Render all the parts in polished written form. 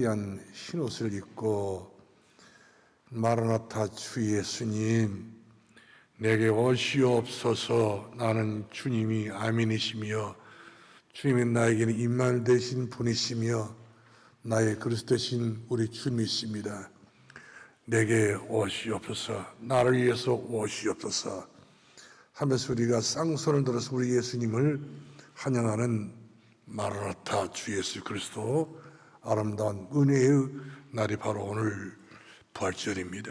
귀한 흰옷을 입고 마라나타 주 예수님 내게 오시옵소서. 나는 주님이 아멘이시며 주님은 나에게는 임마누엘 되신 분이시며 나의 그리스도 되신 우리 주님이십니다. 내게 오시옵소서. 나를 위해서 오시옵소서 하면서 우리가 쌍손을 들어서 우리 예수님을 환영하는 마라나타 주 예수 그리스도 아름다운 은혜의 날이 바로 오늘 부활절입니다.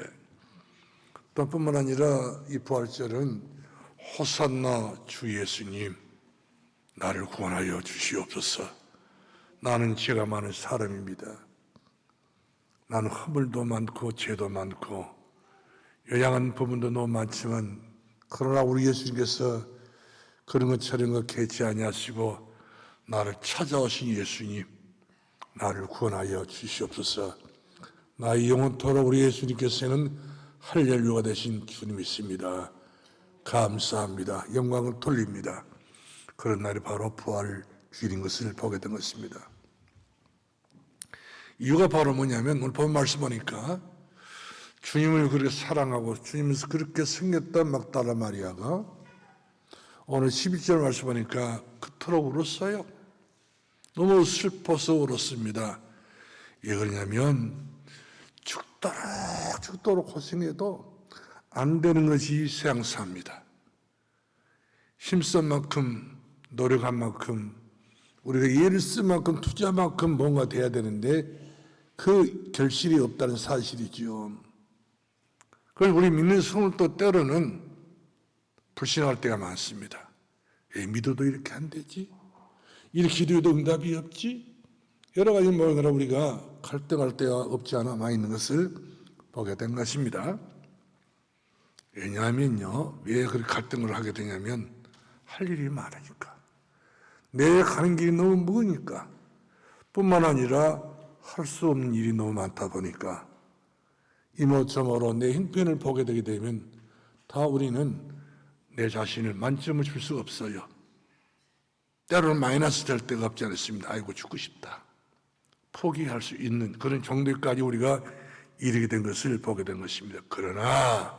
또 뿐만 아니라 이 부활절은 호산나 주 예수님 나를 구원하여 주시옵소서. 나는 죄가 많은 사람입니다. 나는 허물도 많고 죄도 많고 요양한 부분도 너무 많지만 그러나 우리 예수님께서 그런 것 저런 것 개치 아니하시고 나를 찾아오신 예수님 나를 구원하여 주시옵소서. 나의 영원토록 우리 예수님께서는 할렐루야가 되신 주님이십니다. 감사합니다. 영광을 돌립니다. 그런 날이 바로 부활주일인 것을 보게 된 것입니다. 이유가 바로 뭐냐면 오늘 본 말씀 보니까 주님을 그렇게 사랑하고 주님에서 그렇게 섬겼던 막달라 마리아가 오늘 11절 말씀 보니까 그토록 울었어요. 너무 슬퍼서 울었습니다. 왜 그러냐면 죽도록 고생해도 안 되는 것이 세상사입니다. 힘쓴 만큼 노력한 만큼 우리가 예를 쓴 만큼 투자만큼 뭔가 돼야 되는데 그 결실이 없다는 사실이죠. 그래서 우리 믿는 성도 때로는 불신할 때가 많습니다. 왜 믿어도 이렇게 안 되지? 이렇게 기도해도 응답이 없지? 여러 가지 모양으로 우리가 갈등할 때가 없지 않아 많이 있는 것을 보게 된 것입니다. 왜냐하면요, 왜 그렇게 갈등을 하게 되냐면 할 일이 많으니까, 내가 가는 길이 너무 머니까, 뿐만 아니라 할 수 없는 일이 너무 많다 보니까 이모저모로 내 형편을 보게 되게 되면 다 우리는 내 자신을 만점을 줄 수가 없어요. 때로는 마이너스 될 때가 없지 않습니다. 아이고 죽고 싶다. 포기할 수 있는 그런 정도까지 우리가 이르게 된 것을 보게 된 것입니다. 그러나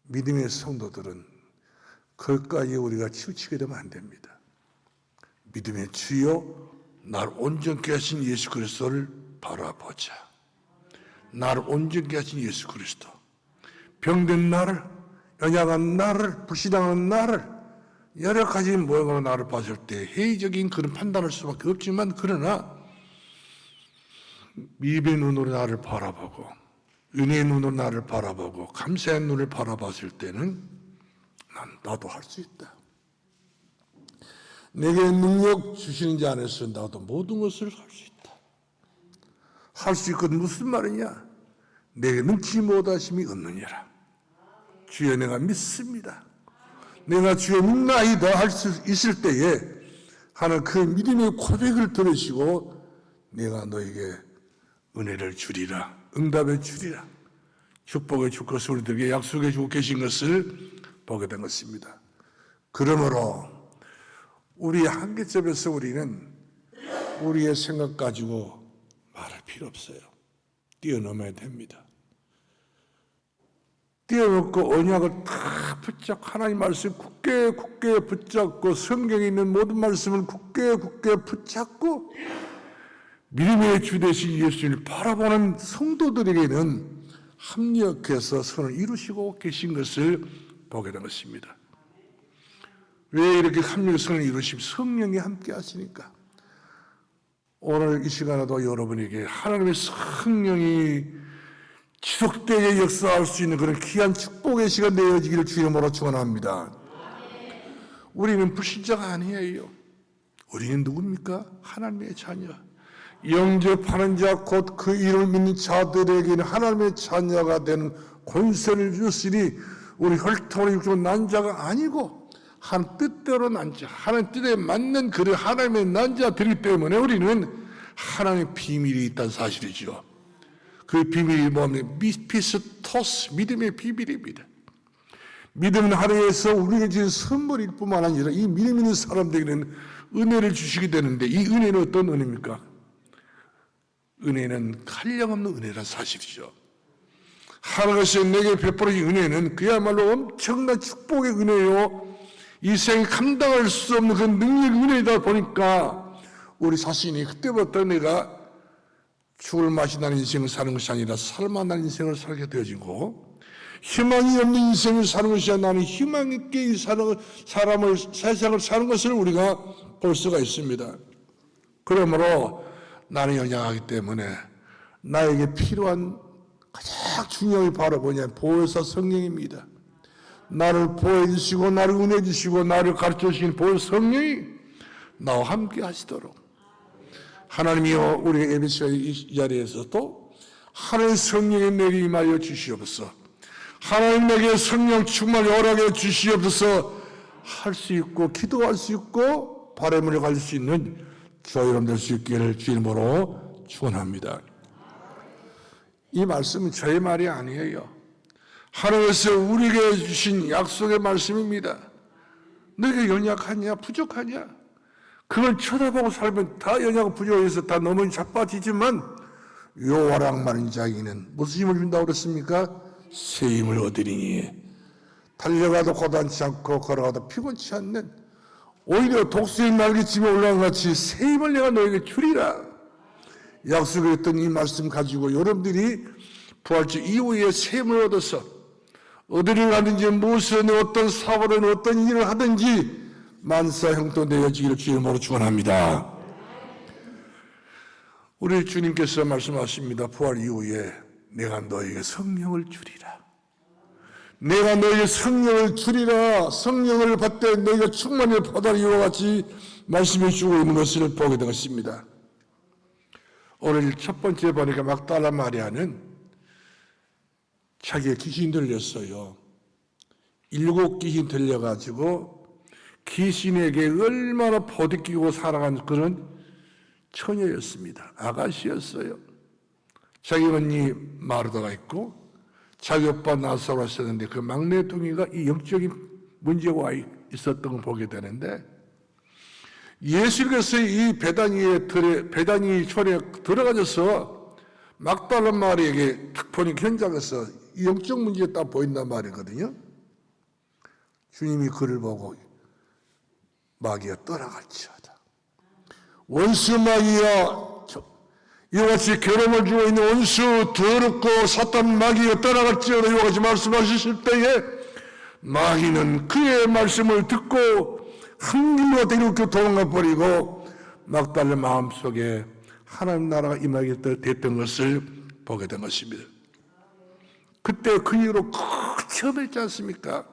믿음의 성도들은 그것까지 우리가 치우치게 되면 안 됩니다. 믿음의 주여 나를 온전케 하신 예수 그리스도를 바라보자. 나를 온전케 하신 예수 그리스도, 병든 나를, 연약한 나를, 불신앙한 나를, 여러 가지 모양으로 나를 봤을 때 회의적인 그런 판단할 수밖에 없지만 그러나 믿음의 눈으로 나를 바라보고 은혜의 눈으로 나를 바라보고 감사의 눈을 바라봤을 때는 나도 할 수 있다. 내게 능력 주시는 자 안에서 나도 모든 것을 할 수 있다. 할 수 있거든. 무슨 말이냐? 내게 능치 못하심이 없느니라. 주여 내가 믿습니다. 내가 주여 믿나이다 할 수 있을 때에 하는 그 믿음의 고백을 들으시고 내가 너에게 은혜를 주리라, 응답을 주리라, 축복을 줄 것을 우리들에게 약속해 주고 계신 것을 보게 된 것입니다. 그러므로 우리의 한계점에서 우리는 우리의 생각 가지고 말할 필요 없어요. 뛰어넘어야 됩니다. 뛰어넘고 언약을 다 붙잡고 하나님 말씀 굳게 붙잡고 성경에 있는 모든 말씀을 굳게 붙잡고 믿음의 주 되신 예수님을 바라보는 성도들에게는 합력해서 선을 이루시고 계신 것을 보게 된 것입니다. 왜 이렇게 합력선을 이루시면 성령이 함께 하시니까. 오늘 이 시간에도 여러분에게 하나님의 성령이 지속되게 역사할 수 있는 그런 귀한 축복의 시간 되어지기를 주의 이름으로 축원합니다. 우리는 불신자가 아니에요. 우리는 누굽니까? 하나님의 자녀. 영접하는 자 곧 그 이름을 믿는 자들에게는 하나님의 자녀가 되는 권세를 주시니 우리 혈통으로 육적으로 난 자가 아니고 하나님 뜻대로 난 자, 하나님 뜻에 맞는 그런 하나님의 난 자들이기 때문에 우리는 하나님의 비밀이 있다는 사실이죠. 그 비밀이 뭐냐면 미스피스토스, 믿음의 비밀입니다. 믿음은 하나님께서 우리에게 주신 선물일 뿐만 아니라 이 믿음 있는 사람들에게는 은혜를 주시게 되는데 이 은혜는 어떤 은혜입니까? 은혜는 한량없는 은혜란 사실이죠. 하나님께서 내게 베풀어진 은혜는 그야말로 엄청난 축복의 은혜요, 이 생에 감당할 수 없는 그 능력 은혜이다 보니까 우리 자신이 그때부터 내가 죽을 맛이 나는 인생을 사는 것이 아니라 살만한 인생을 살게 되어지고, 희망이 없는 인생을 사는 것이 아니라 나는 희망 있게 이 사람을 세상을 사는 것을 우리가 볼 수가 있습니다. 그러므로 나는 연약하기 때문에 나에게 필요한 가장 중요한 게 바로 뭐냐, 보혜사 성령입니다. 나를 보호해 주시고 나를 은혜 주시고 나를 가르쳐 주신 보혜사 성령이 나와 함께 하시도록, 하나님이여 우리 에베소 이 자리에서도 하나님의 성령이 내게 임하여 주시옵소서. 하나님 내게 성령 충만히 허락해 주시옵소서. 할 수 있고 기도할 수 있고 바람을 가질 수 있는 저와 여러분 될 수 있기를 주의 이름으로 축원합니다. 이 말씀은 저의 말이 아니에요. 하나님께서 우리에게 주신 약속의 말씀입니다. 너희가 연약하냐 부족하냐, 그걸 쳐다보고 살면 다 연약하고 부족해서 다 너무 자빠지지만 여호와랑 많은 자에게는 무슨 힘을 준다고 그랬습니까? 새 힘을 얻으리니 달려가도 고단치 않고 걸어가도 피곤치 않는, 오히려 독수리 날개치며 올라간 같이 새 힘을 내가 너에게 주리라 약속했던 이 말씀 가지고 여러분들이 부활절 이후에 새 힘을 얻어서 어디를 가든지 무슨 어떤 사고든 어떤 일을 하든지 만사형통되어지기를 주님으로 축원합니다. 우리 주님께서 말씀하십니다. 부활 이후에 내가 너에게 성령을 주리라. 내가 너에게 성령을 주리라. 성령을 받되 너희가 충만히 받아 이와 같이 말씀해 주고 있는 것을 보게 된 것입니다. 오늘 첫 번째 보니까 막달라 마리아는 자기의 귀신 들렸어요. 7 귀신 들려가지고 귀신에게 얼마나 버티기고 살아간 그런 처녀였습니다. 아가씨였어요. 자기 언니 마르다가 있고 자기 오빠 나사로가 있었는데 그 막내둥이가 이 영적인 문제가 있었던 걸 보게 되는데, 예수께서 이 베다니 촌에 들어가셔서 막달라 마리아에게 딱 보니 현장에서 이 영적 문제가 딱 보인단 말이거든요. 주님이 그를 보고 마귀야 떠나갈지어다. 원수 마귀야, 이와 같이 괴로움을 주고 있는 원수 더럽고 사탄 마귀가 떠나갈지어다 이와 같이 말씀하셨을 때에 마귀는 그의 말씀을 듣고 한 길로 데리고 도망가 버리고 막달라 마음속에 하나님 나라가 임하게 됐던 것을 보게 된 것입니다. 그때 그 이후로 큰 체험을 했지 않습니까?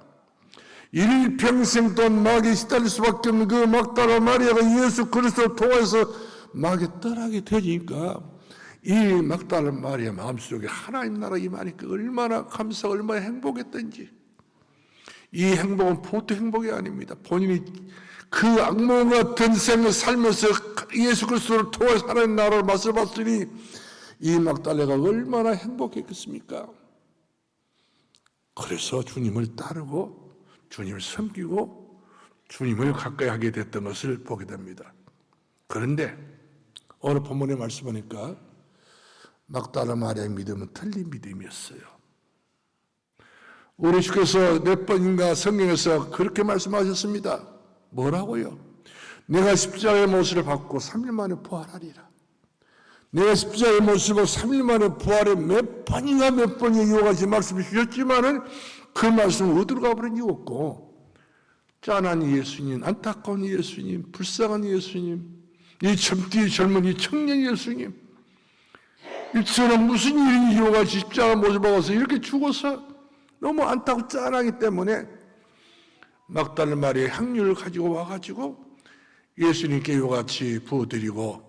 일평생 동안 마귀에 시달릴 수밖에 없는 그 막달라 마리아가 예수 그리스도를 통해서 마귀에 떠나게 되니까 이 막달라 마리아 마음속에 하나님 나라 임하니까 얼마나 감사하고 얼마나 행복했던지. 이 행복은 보통 행복이 아닙니다. 본인이 그 악몽 같은 생을 살면서 예수 그리스도를 통해서 하나님 나라를 맛을 봤으니 이 막달라가 얼마나 행복했겠습니까? 그래서 주님을 따르고 주님을 섬기고 주님을 가까이 하게 됐던 것을 보게 됩니다. 그런데 오늘 본문의 말씀 보니까 막달라 마리아의 믿음은 틀린 믿음이었어요. 우리 주께서 몇 번인가 성경에서 그렇게 말씀하셨습니다. 뭐라고요? 내가 십자가의 못을 받고 3일 만에 부활하리라. 내가 십자가의 못을 받고 3일 만에 부활에 몇 번이 이와 같이 말씀을 주셨지만은 그 말씀은 어디로 가버린 이유 없고, 짠한 예수님, 안타까운 예수님, 불쌍한 예수님, 이 젊디 젊은 이 청년 예수님, 일처럼 무슨 일이 이와 같이 십자가 못을 박아서 이렇게 죽어서 너무 안타깝고 짠하기 때문에 막달라 마리아의 향유를 가지고 와가지고 예수님께 이와 같이 부어드리고,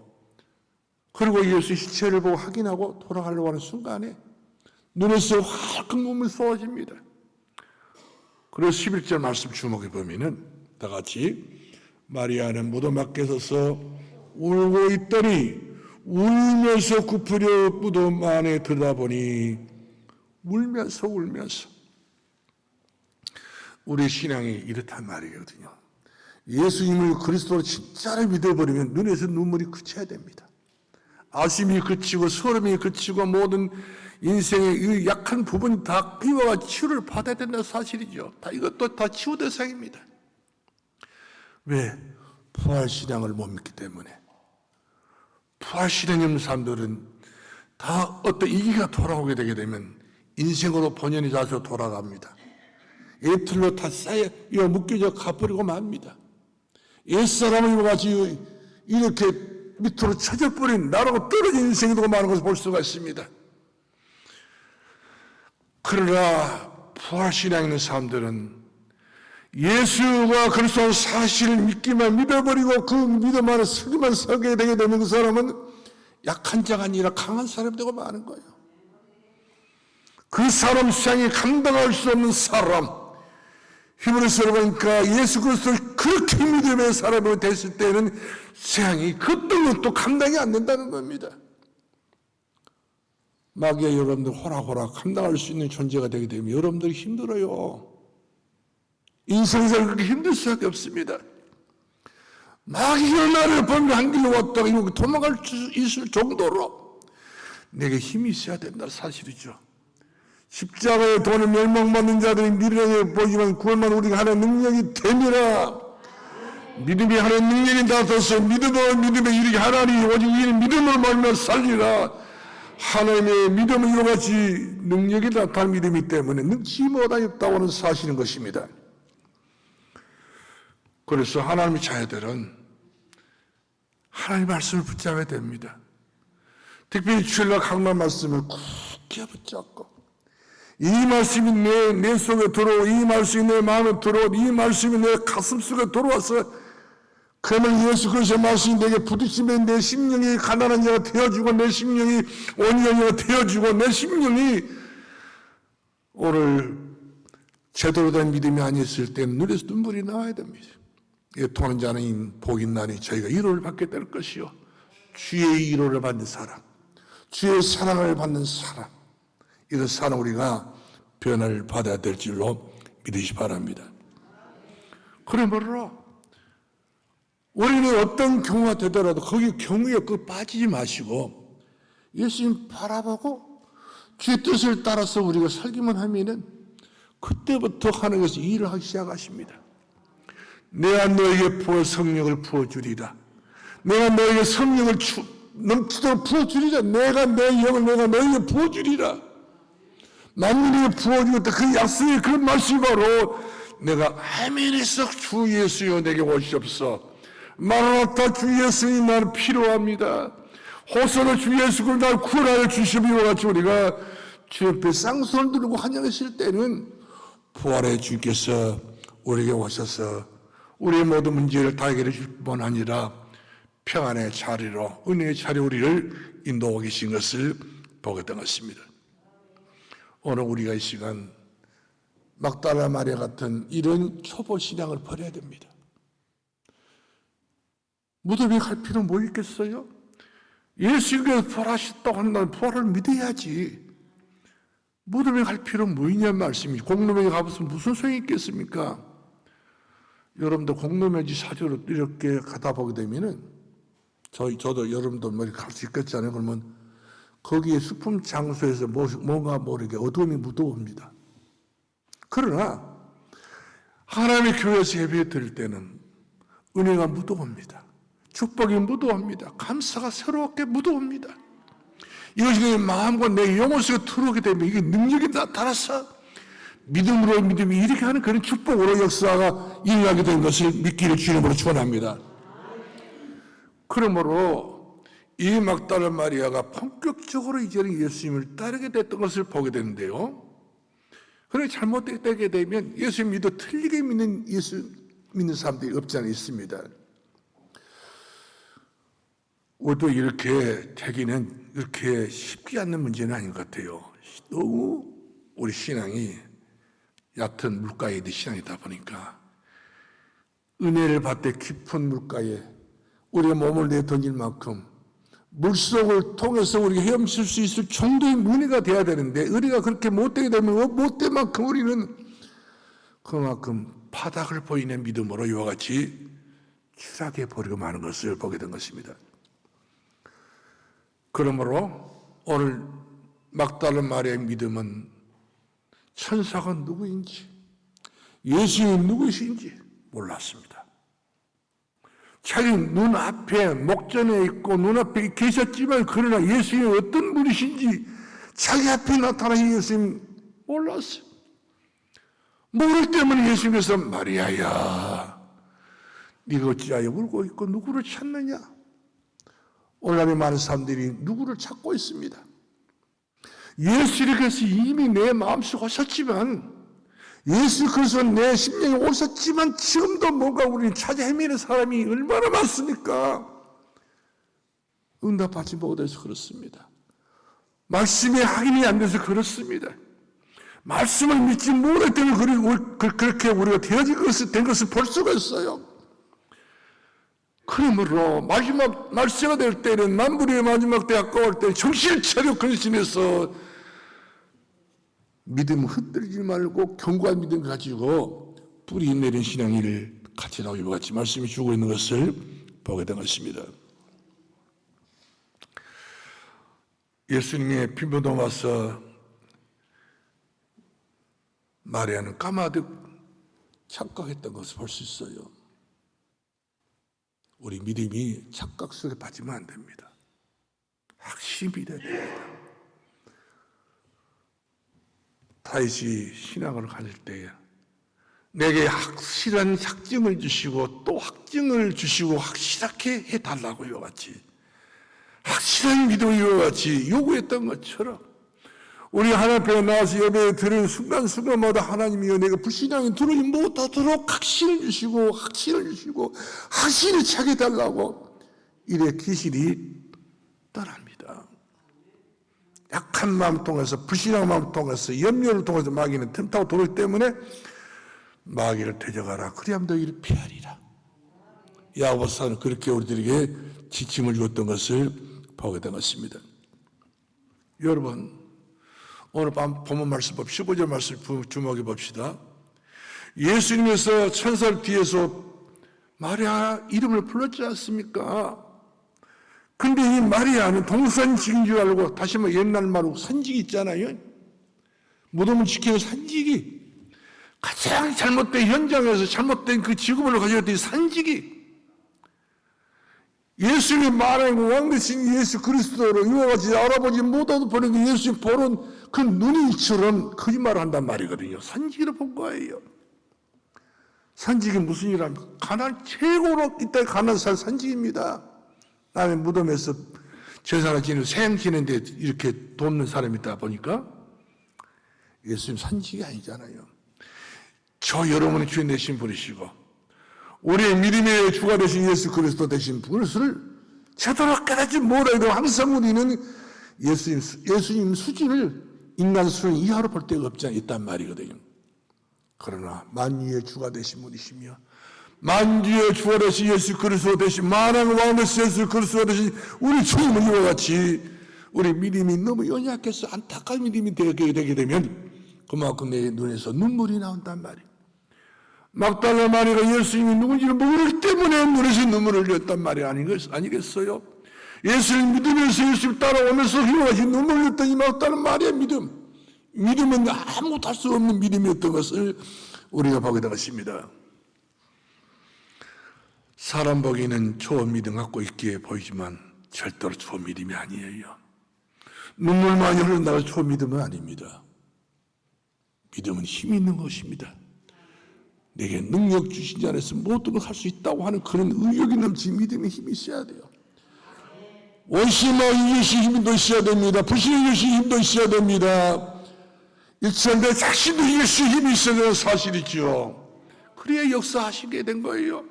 그리고 예수 시체를 보고 확인하고 돌아가려고 하는 순간에 눈에서 활컥 눈물이 쏟아집니다. 그래서 11절 말씀 주목해 보면은 다 같이 마리아는 무덤 밖에 서서 울고 있더니 울면서 굽으려 무덤 안에 들여다보니 울면서 우리 신앙이 이렇단 말이거든요. 예수님을 그리스도로 진짜로 믿어버리면 눈에서 눈물이 그쳐야 됩니다. 아쉬움이 그치고 서름이 그치고 모든 인생의 이 약한 부분이 다 비와 치유를 받아야 된다는 사실이죠. 이것도 다 치유 대상입니다. 왜? 부활신앙을 못 믿기 때문에. 부활신앙이 없는 사람들은 다 어떤 이기가 돌아오게 되게 되면 인생으로 본연의 자세로 돌아갑니다. 애틀로 다 쌓여 묶여져 가버리고 맙니다. 옛사람을 같이 이렇게 밑으로 쳐져버린 나라고 떨어진 인생이 되고 마는 것을 볼 수가 있습니다. 그러나 부활신앙 있는 사람들은 예수가 그리스도 사실을 믿기만 믿어버리고 그 믿음 안에 서기만 서게 되게 되면 그 사람은 약한 자가 아니라 강한 사람이 되고 마는 거예요. 그 사람 세상에 감당할 수 없는 사람, 히브리서를 보니까 예수 그리스도를 그렇게 믿음의 사람이 됐을 때는 세상이 그 어떤 것도 감당이 안 된다는 겁니다. 마귀가 여러분들 호락호락 감당할 수 있는 존재가 되게 되면 여러분들이 힘들어요. 인생에서 그렇게 힘들 수밖에 없습니다. 마귀가 나를 범죄 한 길로 왔다가 이렇게 도망갈 수 있을 정도로 내게 힘이 있어야 된다는 사실이죠. 십자가의 돈을 멸망받는 자들이 미련해 보이지만 구원만 우리가 하는 능력이 되니라. 믿음이 하는 능력이 나타서 믿음에 이르게 하나니 오직 이는 믿음을 말며 살리라. 하나님의 믿음은 이와 같이 능력이 나타난 믿음이기 때문에 능치 못하였다고 하는 사실인 것입니다. 그래서 하나님의 자녀들은 하나님의 말씀을 붙잡아야 됩니다. 특별히 주일날 강단 말씀을 굳게 붙잡고 이 말씀이 내 속에 들어오고 이 말씀이 내 마음에 들어오고 이 말씀이 내 가슴 속에 들어와서 그러면 예수 그리스도의 말씀이 내게 부딪히면 내 심령이 가난한 자가 되어주고 내 심령이 온유한 자가 되어주고 내 심령이 오늘 제대로 된 믿음이 아니었을 때는 눈에서 눈물이 나와야 됩니다. 통한 자는 복이 나니 저희가 위로를 받게 될 것이요 주의 위로를 받는 사람, 주의 사랑을 받는 사람, 이런 사람 우리가 변화를 받아야 될 줄로 믿으시 바랍니다. 그러므로 우리는 어떤 경우가 되더라도 거기 경우에 빠지지 마시고 예수님 바라보고 주의 뜻을 따라서 우리가 살기만 하면은 그때부터 하나님께서 일을 하기 시작하십니다. 내가 너에게 성령을 부어주리라. 내가 너에게 성령을 넘치도록 부어주리라. 내가 내 영을 내가 너에게 부어주리라. 만민에게 부어주겠다. 그 약속의 그 말씀이 바로 내가 아멘에서 주 예수여 내게 오시옵소서. 마라나타 주 예수님 나는 필요합니다. 호소나 주 예수를 날 구원하여 주시며 같이 우리가 주 옆에 쌍손을 들고 환영했을 때는 부활의 주께서 우리에게 오셔서 우리의 모든 문제를 다 해결해 줄 뿐 아니라 평안의 자리로 은혜의 자리로 우리를 인도하고 계신 것을 보게 된 것입니다. 오늘 우리가 이 시간 막달라 마리아 같은 이런 초보 신앙을 버려야 됩니다. 무덤에 갈 필요는 뭐 있겠어요? 예수님께서 부활하셨다고 한다면 부활을 믿어야지. 무덤에 갈 필요는 뭐 있냐는 말씀이지. 공로명에 가봐서 무슨 소용이 있겠습니까? 여러분들 공로명지 사주로 이렇게 가다 보게 되면은 저도 여러분도 뭐 갈 수 있겠잖아요. 그러면 거기에 수품 장소에서 뭔가 모르게 어둠이 무더웁니다. 그러나 하나님의 교회에서 예배 드릴 때는 은혜가 무더웁니다. 축복이 무더웁니다. 감사가 새롭게 무더웁니다. 이것이 내 마음과 내 영혼 속에 들어오게 되면 이게 능력이 나타나서 믿음으로 믿음이 이렇게 하는 그런 축복으로 역사가 일어나게 된 것을 믿기를 주님으로 축원합니다. 그러므로 이 막달라 마리아가 본격적으로 이제는 예수님을 따르게 됐던 것을 보게 되는데요. 그런데 잘못되게 되면 예수님 믿어 틀리게 믿는 예수 믿는 사람들이 없지 않아 있습니다. 우리도 이렇게 되기는 이렇게 쉽지 않는 문제는 아닌 것 같아요. 너무 우리 신앙이 얕은 물가에 있는 신앙이다 보니까 은혜를 받되 깊은 물가에 우리가 몸을 내던질 만큼 물속을 통해서 우리가 헤엄칠 수 있을 정도의 은혜가 돼야 되는데 은혜가 그렇게 못되게 되면 못된 만큼 우리는 그만큼 바닥을 보이는 믿음으로 이와 같이 추락해 버리고 마는 것을 보게 된 것입니다. 그러므로 오늘 막달라 마리아의 믿음은 천사가 누구인지, 예수님이 누구신지 몰랐습니다. 자기 눈앞에 목전에 있고 눈앞에 계셨지만 그러나 예수님이 어떤 분이신지 자기 앞에 나타나신 예수님 몰랐어요. 모를 때문에 예수님께서 마리아야 네가 어찌하여 울고 있고 누구를 찾느냐? 오늘날의 많은 사람들이 누구를 찾고 있습니다. 예수님께서 이미 내 마음속에 오셨지만, 예수 그리스도 내 심령에 오셨지만 지금도 뭔가 우리는 찾아 헤매는 사람이 얼마나 많습니까? 응답받지 못해서 그렇습니다. 말씀이 확인이 안 돼서 그렇습니다. 말씀을 믿지 못할 때는 그렇게 우리가 된 것을 볼 수가 있어요. 그러므로 마지막 말세가 될 때는, 만불의 마지막 때 가까울 때 정신을 차려 근신해서 믿음 흔들리지 말고 견고한 믿음 가지고 뿌리 내린 신앙을 가지라고 이와 같이 말씀이 주고 있는 것을 보게 된 것입니다. 예수님의 빈부동 와서 마리아는 까마득 착각했던 것을 볼 수 있어요. 우리 믿음이 착각 속에 빠지면 안 됩니다. 확실히 믿어야 됩니다. 다윗이 신앙을 가질 때 내게 확실한 확증을 주시고 또 확증을 주시고 확실하게 해달라고 이와 같이, 확실한 믿음을 이와 같이 요구했던 것처럼 우리 하나님 앞에 나와서 예배 드리는 순간순간마다 하나님이여 내가 불신앙이 들어오지 못하도록 확신을 주시고 확신을 차게 해달라고 이래 귀신이 떠납니다. 약한 마음 통해서, 불신앙 마음 통해서, 염려를 통해서 마귀는 틈타고 들어오기 때문에 마귀를 대적하라. 그리하면 너희를 피하리라. 야고보서는 그렇게 우리들에게 지침을 주었던 것을 보게 된 것입니다. 여러분, 오늘 밤 본문 말씀 15절 말씀 주목해 봅시다. 예수님께서 천사를 뒤에서 마리아 이름을 불렀지 않습니까? 근데 이 마리아는 동산직인 줄 알고, 다시 한번 옛날 말로 산직이 있잖아요. 무덤을 지키는 산직이, 가장 잘못된 현장에서 잘못된 그 직업을 가지고 있던 산직이, 예수님이 말하는 왕되신 예수 그리스도로 이와 같이 알아보지 못하고 보는 그 예수님 보는 그 눈이처럼 거짓말을 한단 말이거든요. 산직으로 본 거예요. 산직이 무슨 일 합니까? 가난, 최고로 이때 가난한 살 산직입니다. 남의 무덤에서 제사를 지내고 생양 지내는데 이렇게 돕는 사람이 있다 보니까 예수님 산직이 아니잖아요. 저 여러분의 주인 되신 분이시고 우리의 믿음의 주가 되신 예수 그리스도 되신 분을 제대로 깨닫지 못하고 항상 우리는 예수님 수준을 인간 수준 이하로 볼 데가 있단 말이거든요. 그러나 만유의 주가 되신 분이시며 만주의 주가 되신 예수 그리스도 되신 만왕의 왕 되신 예수 그리스도 되신 우리 주님은 이와 같이 우리 믿음이 너무 연약해서 안타까운 믿음이 되게 되면 그만큼 내 눈에서 눈물이 나온단 말이에요. 막달라 마리아가 예수님이 누군지를 모르기 때문에 눈에서 눈물을 흘렸단 말이 아니겠어요? 예수를 믿으면서 예수를 따라오면서 이와 같이 눈물을 흘렸던 이 막달라 마리아의 믿음은 아무것도 할 수 없는 믿음이었던 것을 우리가 보게 된 것입니다. 사람 보기에는 좋은 믿음 갖고 있기에 보이지만 절대로 좋은 믿음이 아니에요. 눈물 많이 흐른다고 좋은 믿음은 아닙니다. 믿음은 힘이 있는 것입니다. 내게 능력 주신 자 안에서 모든 걸 할 수 있다고 하는 그런 의욕이 넘친 믿음의 힘이 있어야 돼요. 원신과 이기신 힘도 있어야 됩니다. 불신의 이기신 힘도 있어야 됩니다. 일치한 내 자신도 이기신 힘이 있어야 되는 사실이죠. 그래야 역사하시게 된 거예요.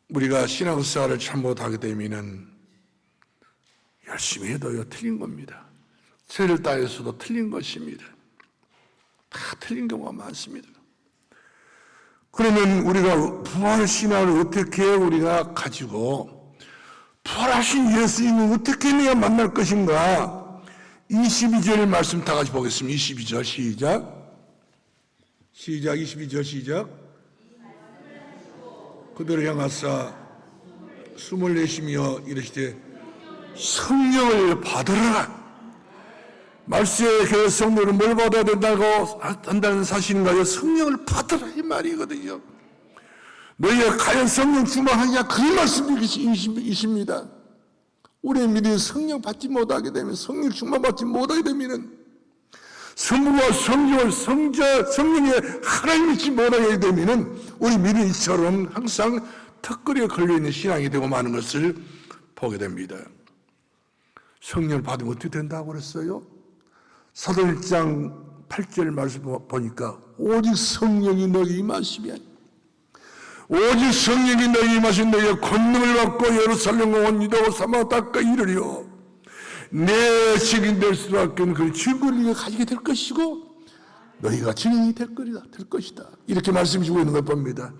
우리가 신앙생활을 잘못하게 되면은 열심히 해도요 틀린 겁니다. 죄를 다해서도 틀린 것입니다. 다 틀린 경우가 많습니다. 그러면 우리가 부활 신앙을 어떻게 우리가 가지고 부활하신 예수님을 어떻게 내가 만날 것인가? 22절 말씀 다 같이 보겠습니다. 22절 시작 22절 시작. 그들을 향하사 숨을 내쉬며 이르시되 성령을 받으라. 말세에 그 성령을 뭘 받아야 한다는 사실인가요? 성령을 받으라 이 말이거든요. 너희가 과연 성령 충만하냐 그 말씀이십니다. 우리의 믿음이 성령 받지 못하게 되면, 성령 충만 받지 못하게 되면, 성부와 성령의 하나님 믿지 못하게 되면 우리 믿음이 이처럼 항상 턱걸이에 걸려있는 신앙이 되고 마는 것을 보게 됩니다. 성령을 받으면 어떻게 된다고 그랬어요? 사도행 1장 8절 말씀 보니까 오직 성령이 너희 임하시면, 오직 성령이 너희 임하신 너희가 권능을 받고 예루살렘과 온 유다와 사마리아 땅까지 이르리요 내 증인 될 수밖에 없는 그 증거를 네가 가지게 될 것이고 너희가 증인이 될 것이다. 이렇게 말씀 주고 있는 걸 봅니다.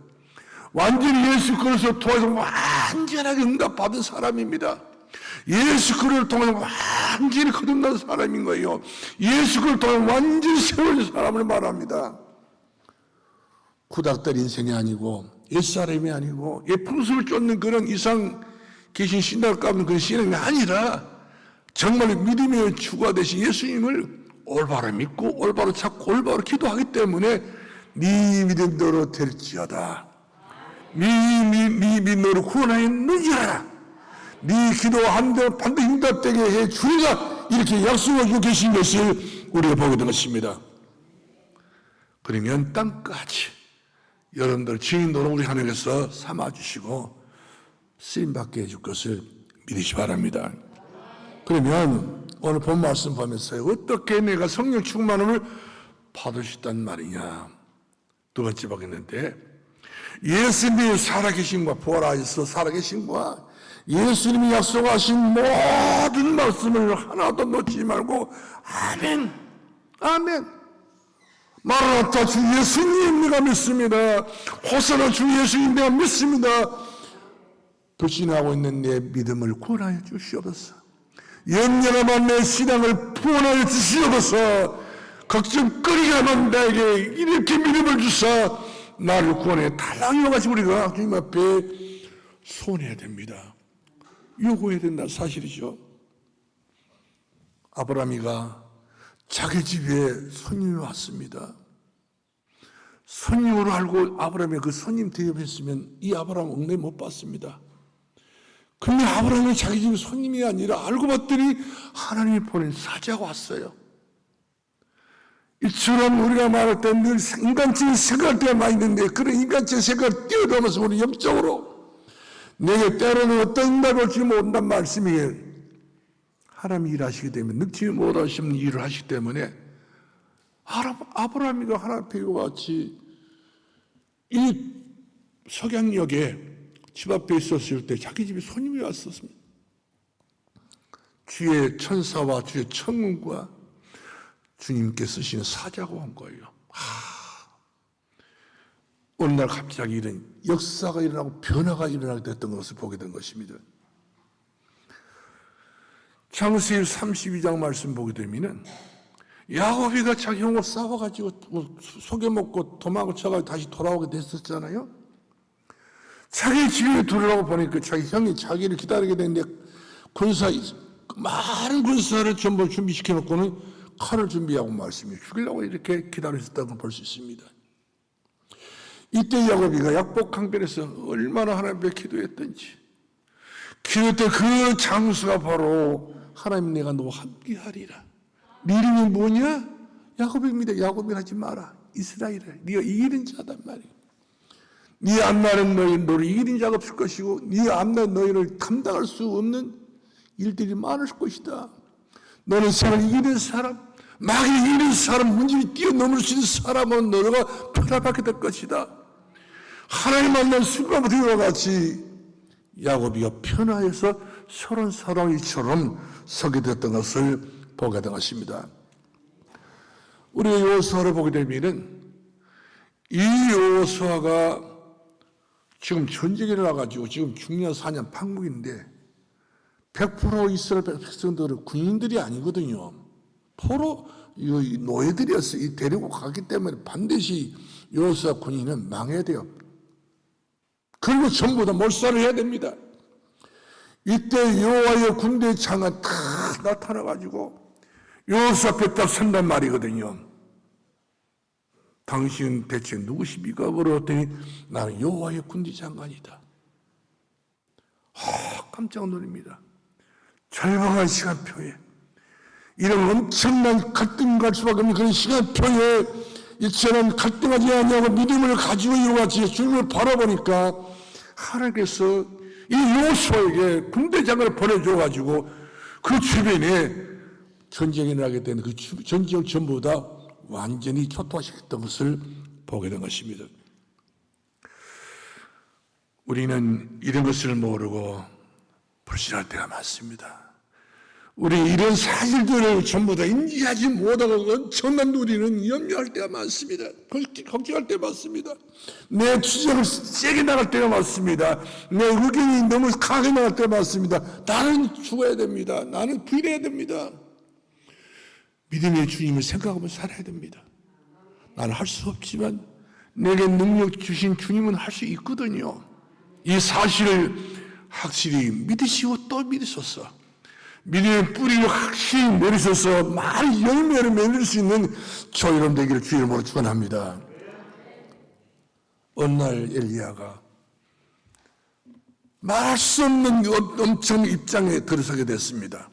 완전히 예수 그리스도를 통해서 완전하게 응답받은 사람입니다. 예수 그리스도를 통해서 완전히 거듭난 사람인 거예요. 예수 그리스도를 통해 완전히 세워진 사람을 말합니다. 구닥다리 인생이 아니고 옛사람이 아니고 풍습을 쫓는 그런 이상 계신 신학을 깎는 그런 신앙이 아니라 정말 믿음의 주가 되신 예수님을 올바로 믿고 올바로 찾고 올바로 기도하기 때문에 네 믿음대로 될지어다. 네 믿음으로 구원하였느니라. 네 기도한 대로 반드시 응답되게 해 주리라. 이렇게 약속하고 계신 것을 우리가 보게 된 것입니다. 그러면 땅까지 여러분들 증인으로 우리 하나님께서 삼아주시고 쓰임받게 해줄 것을 믿으시 바랍니다. 그러면 오늘 본 말씀 보면서 어떻게 내가 성령 충만함을 받을 수 있단 말이냐. 두 번째 보겠는데, 예수님이 살아계신과 부활하셔서 살아계신과 예수님이 약속하신 모든 말씀을 하나도 놓치지 말고 아멘, 아멘. 마라나타 주 예수님 내가 믿습니다. 호사나 주 예수님 내가 믿습니다. 불신하고 있는 내 믿음을 구원하여 주시옵소서. 염려나만 내 신앙을 구원하여 주시옵소서. 걱정거리가만 나에게 이렇게 믿음을 주사 나를 구원해 달라고 가지고 우리가 주님 앞에 소원해야 됩니다. 요구해야 된다는 사실이죠. 아브라함이가 자기 집에 손님이 왔습니다. 손님으로 알고 아브라함이 그 손님 대접했으면 이 아브라함 옥내 못 받습니다. 근데 아브라함이 자기 집에 손님이 아니라 알고 봤더니 하나님이 보낸 사자가 왔어요. 이처럼 우리가 말할 때 늘 인간적인 생각할 때가 많이 있는데 그런 인간적인 생각을 뛰어넘어서 우리 영적으로 내게 때로는 어떤 응답을 올지 모른다는 말씀이에요. 하나님이 일하시게 되면 늙지 못하시는 일을 하시기 때문에 아브라함이가 하나님 앞에 같이 이 석양역에 집 앞에 있었을 때 자기 집에 손님이 왔었습니다. 주의 천사와 주의 천군과 주님께 쓰시는 사자가 온 거예요. 어느 날 갑자기 이런 역사가 일어나고 변화가 일어나게 됐던 것을 보게 된 것입니다. 창세기 32장 말씀 보게 되면은 야곱이가 자기 형을 싸워가지고 속여먹고 도망을 쳐가지고 다시 돌아오게 됐었잖아요. 자기 집에 들어오고 보니까 자기 형이 자기를 기다리게 되는데 많은 군사를 전부 준비시켜놓고는 칼을 준비하고 말씀이 죽이려고 이렇게 기다렸다고 볼 수 있습니다. 이때 야곱이가 약복강변에서 얼마나 하나님 앞에 기도했던지, 기도했던 그 장수가 바로 하나님 내가 너와 함께하리라. 네 이름이 뭐냐? 야곱입니다. 야곱이라 하지 마라. 이스라엘이라. 네가 이기는 자단 말이야. 네 앞날은 너를 이기는 자가 없을 것이고 네 앞날 너희를 감당할 수 없는 일들이 많을 것이다. 너는 세상을 이기는 사람, 마귀 이기는 사람, 문제를 뛰어넘을 수 있는 사람은 너가 변화받게 될 것이다. 하나님 만난 순간부터 이와 같이 야곱이가 변화해서 서른 사람이처럼 서게 됐던 것을 보게 된 것입니다. 우리가 여호수아를 보게 되면은 이 여호수아가 지금 전쟁이 일어나가지고 지금 6년 4년 판국인데 100% 이스라엘 백성들은 군인들이 아니거든요. 포로 노예들이었어요. 이 데리고 가기 때문에 반드시 여호수아 군인은 망해야 돼요. 그리고 전부 다 몰살을 해야 됩니다. 이때 여호와의 군대 창은 다 나타나가지고 여호수 앞에 딱 선단 말이거든요. 당신은 대체 누구십니까? 물었더니 나는 여호와의 군대 장관이다. 깜짝 놀랍니다. 절박한 시간표에 이런 엄청난 갈등 갈 수밖에 없는 그런 시간표에 이처럼 갈등하지 않냐고 믿음을 가지고 이와 같이 주님을 바라보니까 하나님께서 이 여호수아에게 군대장을 보내줘가지고 그 주변에 전쟁이 나게 되는 그 전쟁 전부 다 완전히 초토화시켰던 것을 보게 된 것입니다. 우리는 이런 것을 모르고 불신할 때가 많습니다. 우리 이런 사실들을 전부 다 인지하지 못하고 엄청난 우리는 염려할 때가 많습니다. 걱정할 때가 많습니다. 내 주장을 세게 나갈 때가 많습니다. 내 의견이 너무 강하게 나갈 때가 많습니다. 나는 죽어야 됩니다. 나는 부인해야 됩니다. 믿음의 주님을 생각하며 살아야 됩니다. 나는 할 수 없지만 내게 능력 주신 주님은 할 수 있거든요. 이 사실을 확실히 믿으시고 또 믿으소서. 믿음의 뿌리를 확실히 내리셔서 많은 열매를 맺을 수 있는 저 여러분 되기를 주의 이름으로 축원합니다. 어느 날 엘리야가 말할 수 없는 엄청난 입장에 들어서게 됐습니다.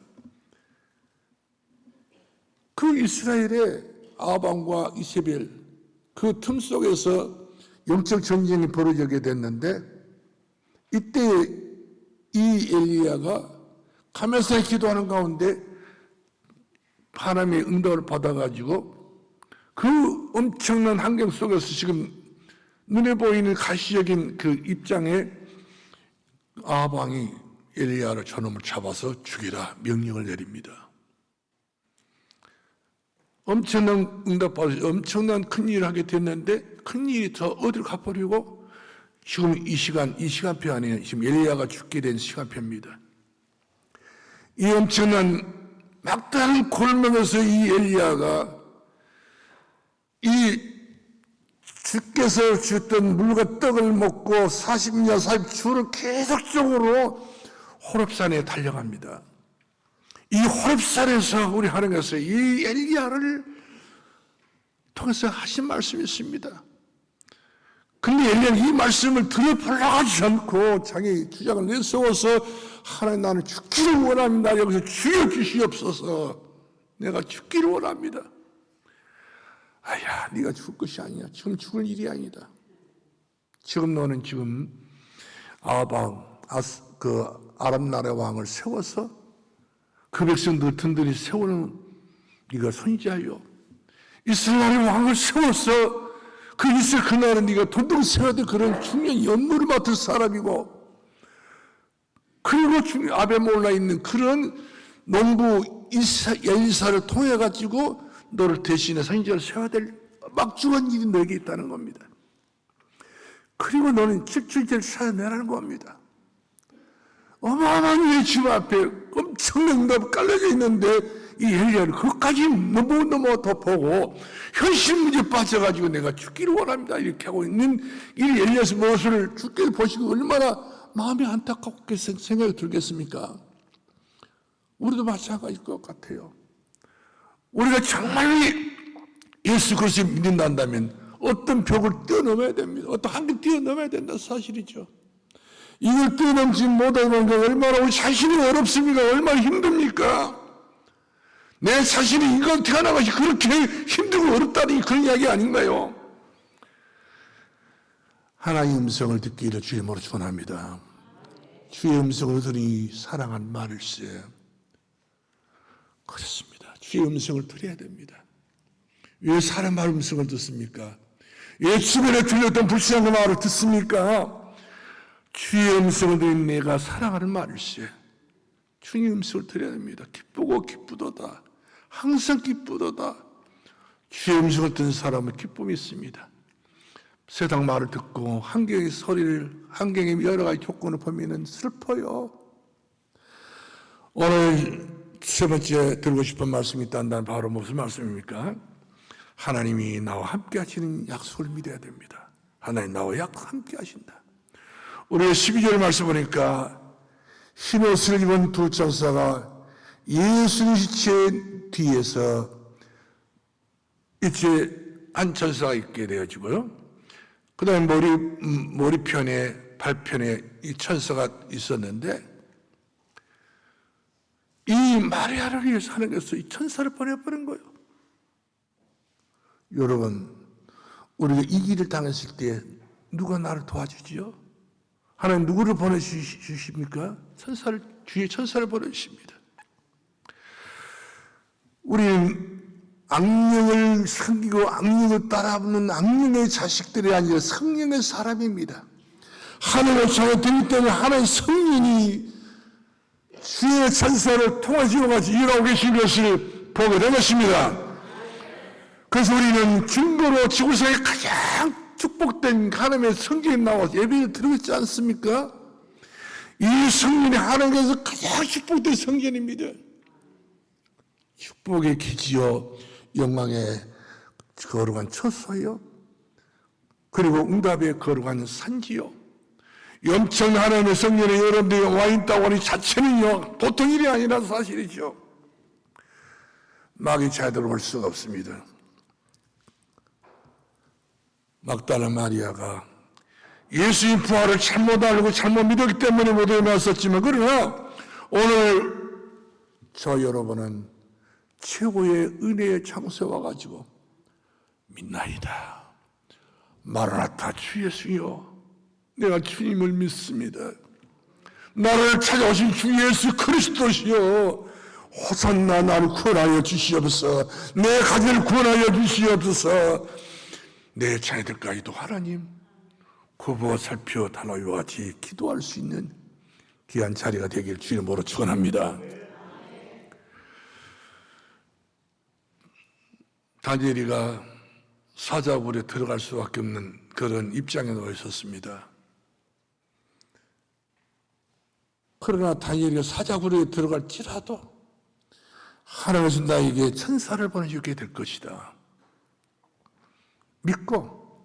그 이스라엘의 아방과 이세벨 그 틈 속에서 영적 전쟁이 벌어지게 됐는데 이때 이 엘리야가 가면서 기도하는 가운데 하나님의 응답을 받아가지고 그 엄청난 환경 속에서 지금 눈에 보이는 가시적인 그 입장에 아방이 엘리야를 저놈을 잡아서 죽이라 명령을 내립니다. 엄청난 응답받아서 엄청난 큰일을 하게 됐는데 큰일이 더 어디로 가버리고 지금 이 시간표 안에 지금 엘리야가 죽게 된 시간표입니다. 이 엄청난 막다른 골목에서 이 엘리야가 이 주께서 주셨던 물과 떡을 먹고 40년 40주를 계속적으로 호렙산에 달려갑니다. 이 호렙산에서 우리 하나님께서 이 엘리야를 통해서 하신 말씀이 있습니다. 근데 엘리야는 이 말씀을 들어보려고 하지 않고 자기 주장을 내세워서 하나님 나는 죽기를 원합니다. 여기서 죽여주시옵소서. 내가 죽기를 원합니다. 아야, 네가 죽을 것이 아니야. 지금 죽을 일이 아니다. 지금 너는 지금 아람 나라 왕을 세워서 그 백성들 든든히 세우는 네가 선지자요. 이스라엘 왕을 세워서 그 이스라엘 그 나라는 네가 도둑 세워야 될 그런 중요한 연무를 맡을 사람이고 그리고 아베몰라 있는 그런 농부 엘리사를 통해 가지고 너를 대신해 선지자를 세워야 될 막중한 일이 너에게 있다는 겁니다. 그리고 너는 7주째를 찾아내라는 겁니다. 어마어마한 내 집 앞에 엄청난 응답이 깔려져 있는데 이 엘리야는 그것까지 너무 더 보고 현실 문제에 빠져가지고 내가 죽기를 원합니다 이렇게 하고 있는 이 엘리야의 모습을 주께서 보시고 얼마나 마음이 안타깝게 생각이 들겠습니까? 우리도 마찬가지일 것 같아요. 우리가 정말로 예수 그리스도를 믿는다면 어떤 벽을 뛰어넘어야 됩니다. 어떤 한계 뛰어넘어야 된다는 사실이죠. 이걸 뛰어넘지 못하는 게 얼마나 우리 자신이 어렵습니까? 얼마나 힘듭니까? 내 자신이 인간 태어난 것이 그렇게 힘들고 어렵다니 그런 이야기 아닌가요? 하나님의 음성을 듣기를 주의 이름으로 축원합니다. 주의 음성을 들으니 사랑한 말일세. 그렇습니다. 주의 음성을 들어야 됩니다. 왜 사람 말 음성을 듣습니까? 왜 주변에 들렸던 불신한 말을 듣습니까? 주의 음성을 들은 내가 사랑하는 말일세. 주의 음성을 들어야 됩니다. 기쁘고 기쁘도다. 항상 기쁘도다. 주의 음성을 듣는 사람은 기쁨이 있습니다. 세상 말을 듣고 환경의 소리를, 환경의 여러 가지 조건을 보면 슬퍼요. 오늘 세 번째 들고 싶은 말씀이 있다는 바로 무슨 말씀입니까? 하나님이 나와 함께 하시는 약속을 믿어야 됩니다. 하나님 나와 함께 하신다. 우리가 12절 말씀 보니까 흰옷을 입은 두 천사가 예수님 시체 뒤에서 이제 한 천사가 있게 되어지고요. 그 다음에 머리편에, 발편에 이 천사가 있었는데, 이 마리아를 위해서 하나님께서 이 천사를 보내버린 거예요. 여러분, 우리가 이 길을 당했을 때 누가 나를 도와주지요? 하나님 누구를 보내주십니까? 주의 천사를 보내주십니다. 우리는 악령을 섬기고 악령을 따라붙는 악령의 자식들이 아니라 성령의 사람입니다. 하나님의 자녀들이기 때문에 하나님의 성령이 주의 천사를 통하시고 같이 일하고 계신 것을 보게 된 것입니다. 그래서 우리는 증거로 지구상에 가장 축복된 하나님의 성경에 나와서 예배를 드리고 있지 않습니까? 이 성경이 하나님께서 가장 축복된 성경입니다. 축복의 기지요, 영광의 거룩한 처소요, 그리고 응답의 거룩한 산지요. 엄청난 하나님의 성전에 여러분들이 와 있다고 하니 자체는요 보통 일이 아니라 사실이죠. 마귀 차이들 올 수가 없습니다. 막달라 마리아가 예수님 부활을 잘못 알고 잘못 믿었기 때문에 못 일어났었지만, 그러나 오늘 저 여러분은 최고의 은혜의 장소에 와가지고 믿나이다. 마라나타 주 예수여, 내가 주님을 믿습니다. 나를 찾아오신 주 예수 그리스도시여, 호산나 나를 구원하여 주시옵소서. 내 가정을 구원하여 주시옵소서. 내 자녀들까지도 하나님 구부어 살펴 달라와 같이 기도할 수 있는 귀한 자리가 되길 주의 이름으로 축원합니다. 다니엘이가 사자굴에 들어갈 수밖에 없는 그런 입장에 놓여 있었습니다. 그러나 다니엘이가 사자굴에 들어갈지라도 하나님께서 나에게 천사를 보내주게 될 것이다 믿고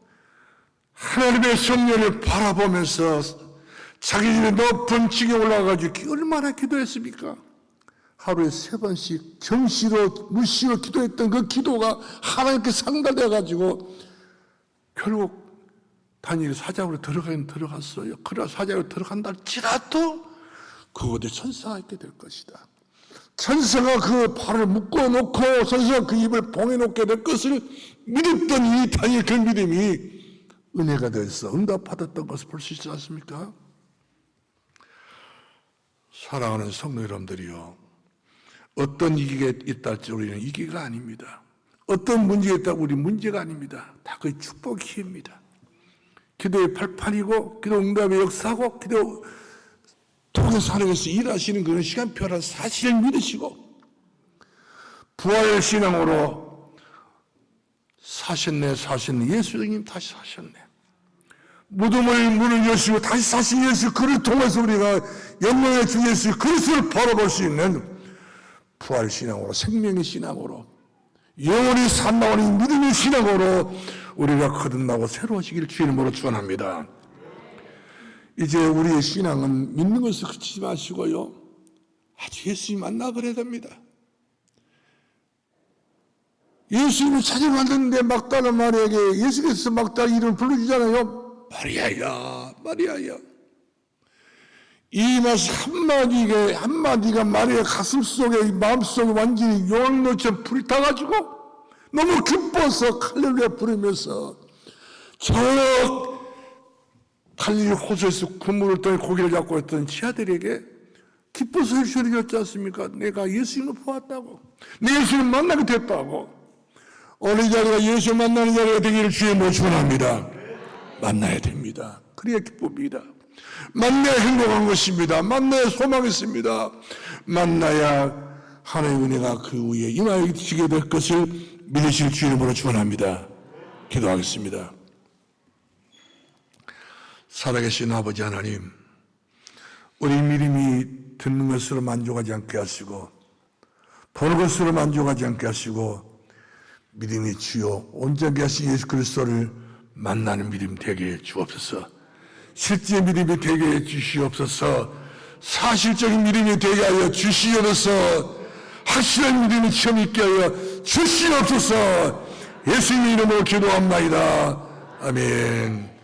하나님의 성령을 바라보면서 자기 집에 높은 층에 올라가가지고 얼마나 기도했습니까? 하루에 3번씩 정시로 무시로 기도했던 그 기도가 하나님께 상달돼가지고 결국 다니엘이 사자굴에 들어가긴 들어갔어요. 그러나 사자굴에 들어간다 할지라도 그곳에 천사가 있게 될 것이다. 천사가 그 발을 묶어놓고 천사가 그 입을 봉해놓게 될 것을 믿었던 이 다니엘 그 믿음이 은혜가 되어서 응답받았던 것을 볼 수 있지 않습니까? 사랑하는 성도 여러분들이요, 어떤 위기가 있다 할지 우리는 위기가 아닙니다. 어떤 문제가 있다고 우리 문제가 아닙니다. 다 거의 축복입니다. 기도의 발판이고 기도 응답의 역사고 기도 통해서 하나님께서 일하시는 그런 시간표라는 사실을 믿으시고 부활 신앙으로 사셨네 예수님 다시 사셨네. 무덤을 문을 여시고 다시 사신 예수, 그를 통해서 우리가 영광의 주 예수 그리스도를 바라볼 수 있는 부활 신앙으로, 생명의 신앙으로, 영원히 살아나오는 믿음의 신앙으로 우리가 거듭나고 새로워지기를 주의 이름으로 축원합니다. 이제 우리의 신앙은 믿는 것을 그치지 마시고요, 아주 예수님 만나버려야 됩니다. 예수님을 찾아갔는데 막달라 마리아에게 예수께서 막달라 이름을 불러주잖아요. 마리아야, 마리아야. 이 말씀 한마디가 마리아 가슴 속에, 마음 속에 완전히 요한노처럼 불이 타가지고 너무 기뻐서 할렐루야 부르면서 저 갈릴리 호수에서 그물을 떠니 고기를 잡고 있던 지하들에게 기뻐서 헬쇼를 줬지 않습니까? 내가 예수님을 보았다고, 내 예수님을 만나게 됐다고. 어느 자리가 예수 만나는 자리가 되기를 주의 이름으로 축원합니다. 만나야 됩니다. 그래야 기쁨입니다. 만나야 행복한 것입니다. 만나야 소망이 있습니다. 만나야 하나님의 은혜가 그 위에 임하시게 될 것을 믿으실 주의 이름으로 축원합니다. 기도하겠습니다. 살아계신 아버지 하나님, 우리 믿음이 듣는 것으로 만족하지 않게 하시고 보는 것으로 만족하지 않게 하시고 믿음이 주요 온전케 하신 예수 그리스도를 만나는 믿음 되게 해 주옵소서. 실제 믿음이 되게 해 주시옵소서. 사실적인 믿음이 되게 하여 주시옵소서. 확실한 믿음이 체험 있게 하여 주시옵소서. 예수님의 이름으로 기도합나이다. 아멘.